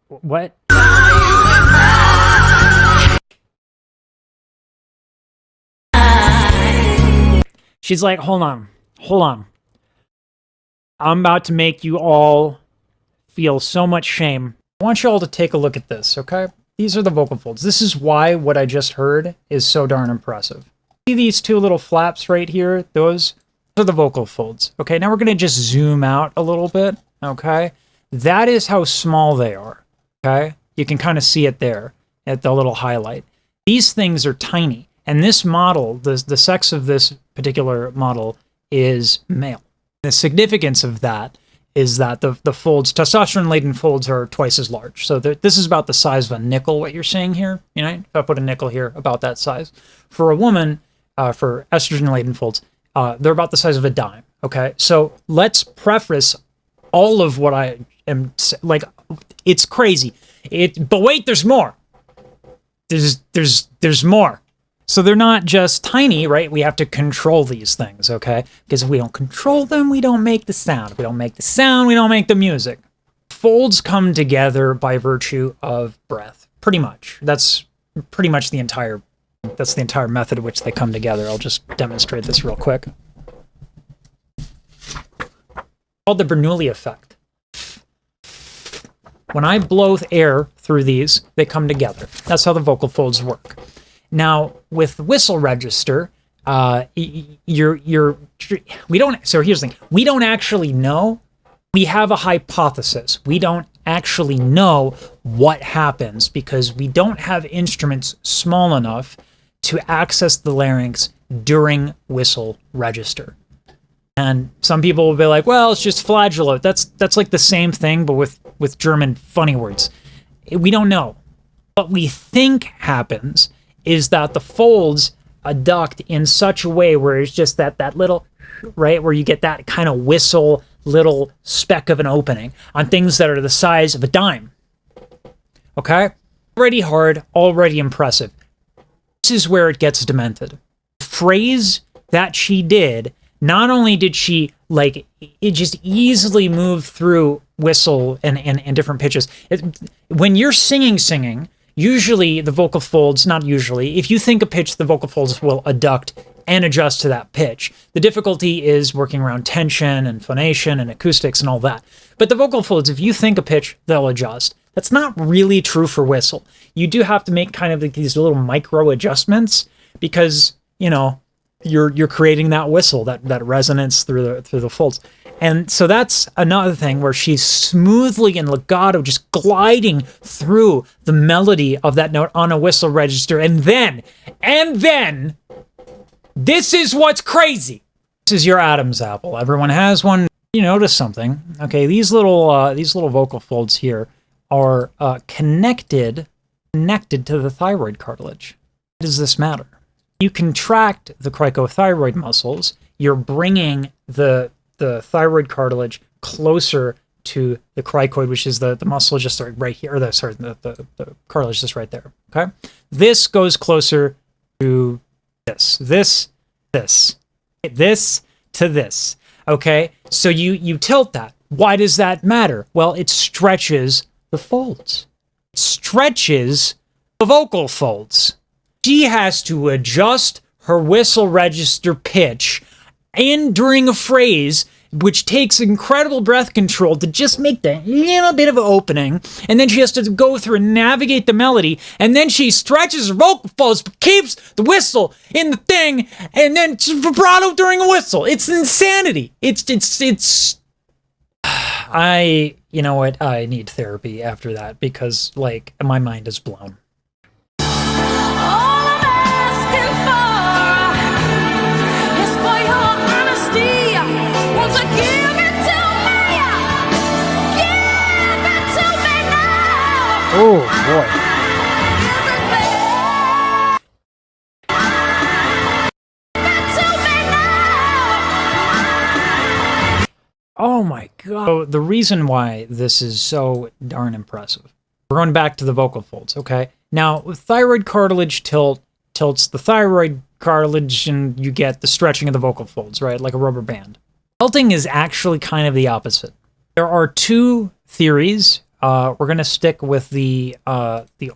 What? She's like, hold on. I'm about to make you all feel so much shame. I want you all to take a look at this, okay? These are the vocal folds. This is why what I just heard is so darn impressive. See these two little flaps right here? Those are the vocal folds. Okay, now we're going to just zoom out a little bit, okay? That is how small they are, okay? You can kind of see it there at the little highlight. These things are tiny, and this model, the sex of this particular model is male. The significance of that is that the folds, testosterone-laden folds, are twice as large. So this is about the size of a nickel, what you're seeing here. You know, if I put a nickel here, about that size. For a woman, for estrogen-laden folds, they're about the size of a dime, okay? So let's preface all of what I am, like, it's crazy. But wait, there's more. There's more. So they're not just tiny, right? We have to control these things, okay? Because if we don't control them, we don't make the sound. If we don't make the sound, we don't make the music. Folds come together by virtue of breath, pretty much. That's pretty much the entire method in which they come together. I'll just demonstrate this real quick. It's called the Bernoulli effect. When I blow air through these, they come together. That's how the vocal folds work. Now, with whistle register, so here's the thing. We don't actually know. We have a hypothesis. We don't actually know what happens because we don't have instruments small enough to access the larynx during whistle register. And some people will be like, well, it's just flagello. That's like the same thing, but with German funny words. We don't know. What we think happens is that the folds adduct in such a way where it's just that little, right, where you get that kind of whistle little speck of an opening on things that are the size of a dime. Okay? Already hard, already impressive. This is where it gets demented. The phrase that she did, not only did she, like, it just easily move through whistle and different pitches. When you're singing, usually the vocal folds, not usually, if you think a pitch, the vocal folds will adduct and adjust to that pitch. The difficulty is working around tension and phonation and acoustics and all that. But the vocal folds, if you think a pitch, they'll adjust. That's not really true for whistle. You do have to make kind of like these little micro adjustments because, you know, you're creating that whistle, that resonance through the folds. And so that's another thing where she's smoothly and legato just gliding through the melody of that note on a whistle register. And then, this is what's crazy. This is your Adam's apple. Everyone has one. You notice something. Okay, these little vocal folds here are connected to the thyroid cartilage. Why does this matter? You contract the cricothyroid muscles, you're bringing the thyroid cartilage closer to the cricoid, which is the muscle just right here, or the cartilage just right there, okay? This goes closer to this to this, okay? So you tilt that. Why does that matter? Well, it stretches the folds. It stretches the vocal folds. She has to adjust her whistle register pitch during a phrase, which takes incredible breath control to just make that little bit of an opening. And then she has to go through and navigate the melody. And then she stretches her vocal folds, but keeps the whistle in the thing. And then vibrato during a whistle. It's insanity. It's you know what? I need therapy after that because, like, my mind is blown. Oh, boy. Oh, my God. So the reason why this is so darn impressive, we're going back to the vocal folds, okay? Now, thyroid cartilage tilts the thyroid cartilage, and you get the stretching of the vocal folds, right? Like a rubber band. Tilting is actually kind of the opposite. There are two theories we're going to stick with the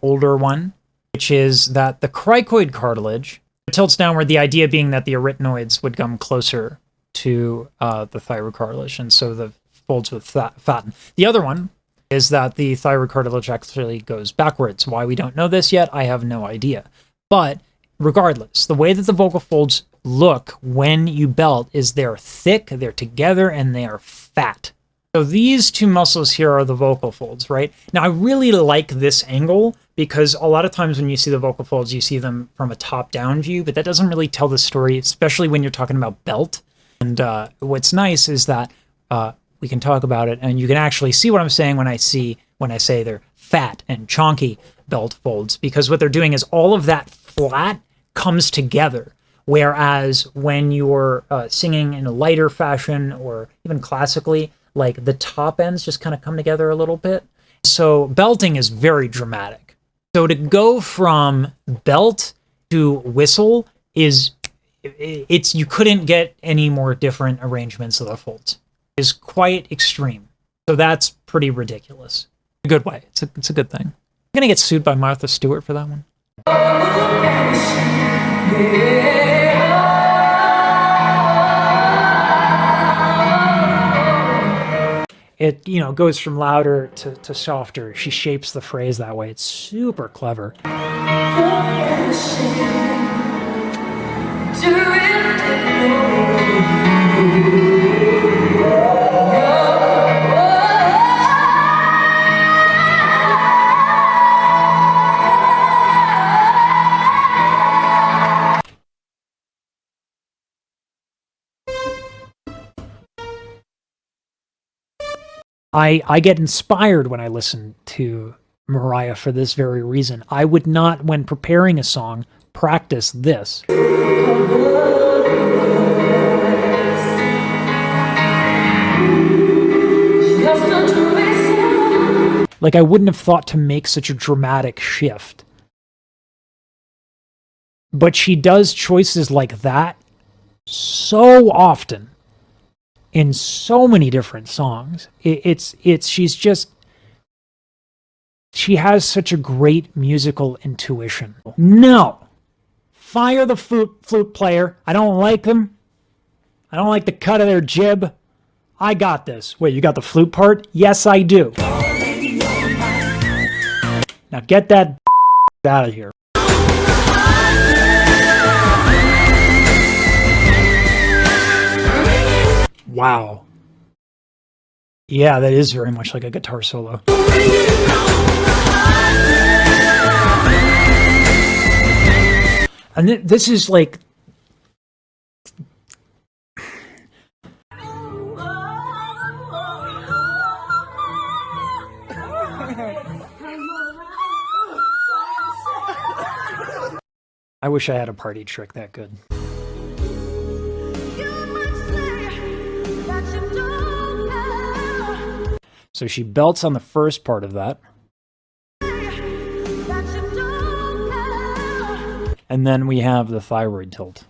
older one, which is that the cricoid cartilage tilts downward, the idea being that the arytenoids would come closer to the thyroid cartilage, and so the folds would fatten. The other one is that the thyroid cartilage actually goes backwards. Why we don't know this yet, I have no idea. But regardless, the way that the vocal folds look when you belt is they're thick, they're together, and they are fat. So these two muscles here are the vocal folds, right? Now, I really like this angle because a lot of times when you see the vocal folds, you see them from a top-down view, but that doesn't really tell the story, especially when you're talking about belt. And what's nice is that we can talk about it, and you can actually see what I'm saying when I say they're fat and chonky belt folds, because what they're doing is all of that flat comes together. Whereas when you're singing in a lighter fashion or even classically, like the top ends just kind of come together a little bit. So belting is very dramatic. So to go from belt to whistle you couldn't get any more different arrangements of the folds. It's quite extreme. So that's pretty ridiculous. In a good way. It's a good thing. I'm going to get sued by Martha Stewart for that one. It, goes from louder to softer. She shapes the phrase that way. It's super clever. I get inspired when I listen to Mariah for this very reason. I would not, when preparing a song, practice this. Like, I wouldn't have thought to make such a dramatic shift. But she does choices like that so often in so many different songs. She has such a great musical intuition. No! Fire the flute player. I don't like them. I don't like the cut of their jib. I got this. Wait, you got the flute part? Yes, I do. Now get that out of here. Wow. Yeah, that is very much like a guitar solo. And this is like... I wish I had a party trick that good. So she belts on the first part of that. And then we have the thyroid tilt.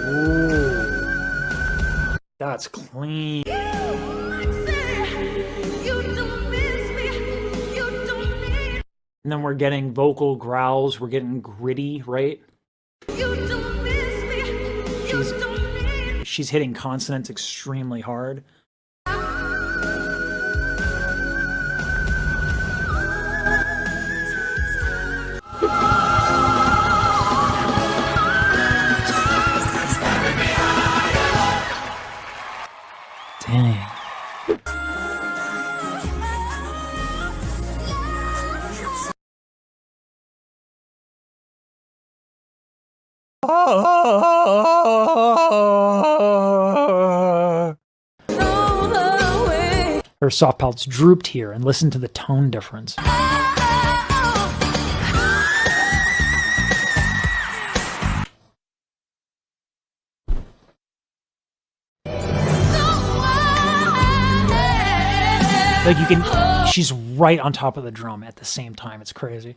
Ooh. That's clean. And then we're getting vocal growls. We're getting gritty, right? She's hitting consonants extremely hard. Dang. Her soft palate's drooped here, and listen to the tone difference. Like, you can, she's right on top of the drum at the same time. It's crazy.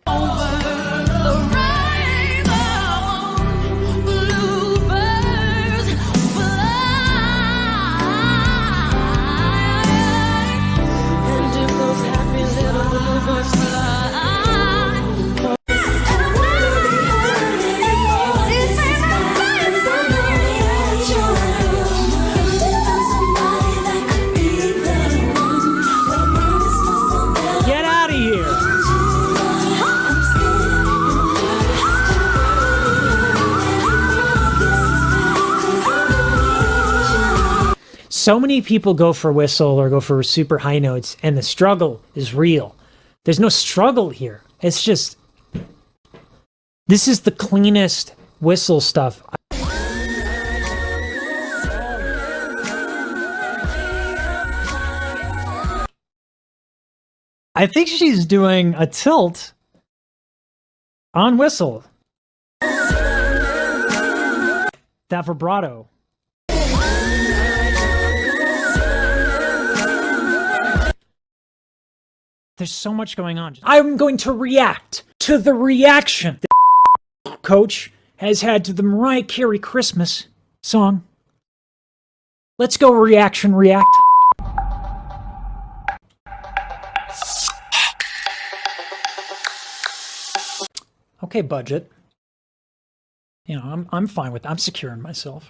So many people go for whistle or go for super high notes, and the struggle is real. There's no struggle here. It's just, this is the cleanest whistle stuff. I think she's doing a tilt on whistle. That vibrato. There's so much going on. I'm going to react to the reaction the coach has had to the Mariah Carey Christmas song. Let's go react. Okay, budget. You know, I'm fine with that. I'm secure in myself.